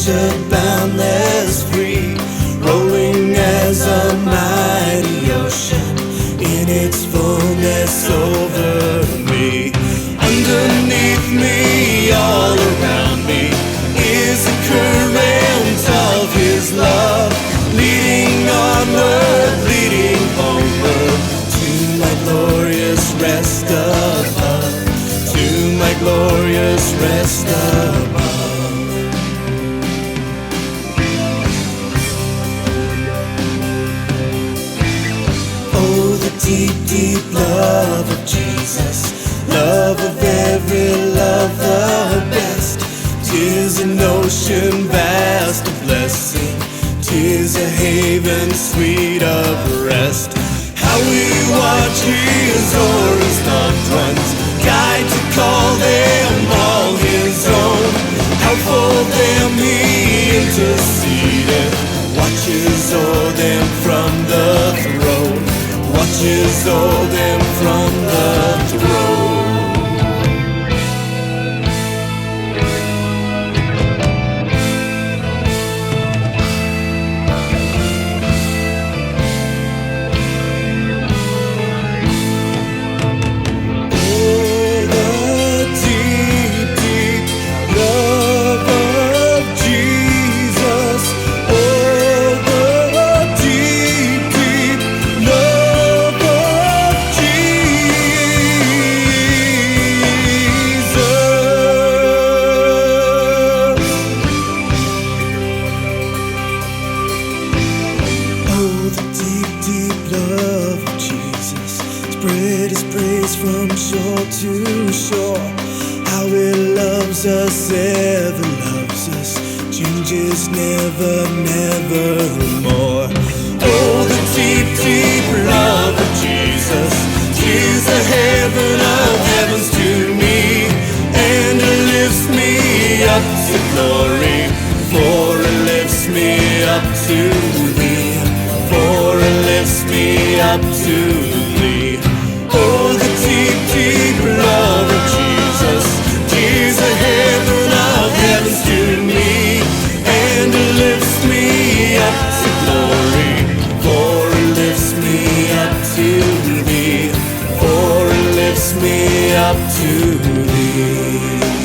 pleasure boundless free, rolling as a mighty ocean in its fullness over me. Underneath me, all around me, is the current of His love, leading onward, leading homeward, to my glorious rest above, to my glorious rest above. Oh, the deep, deep love of Jesus, love of every love the best. 'Tis an ocean vast of blessing, 'tis a haven sweet of rest. How we watch His oars not ones, guide to call them all His own. How for them He interceded, watches o'er them from the throne, watches o'er them from the throne. Spread His praise from shore to shore. How He loves us, ever loves us, changes never, never more. Oh, the deep, deep love of Jesus, 'tis the heaven of heavens to me, and it lifts me up to glory, for it lifts me up to Thee, for it lifts me up to Thee. Oh, the deep, deep love of Jesus, 'tis the heaven of heavens to me, and it lifts me up to glory, for it lifts me up to Thee, for it lifts me up to Thee.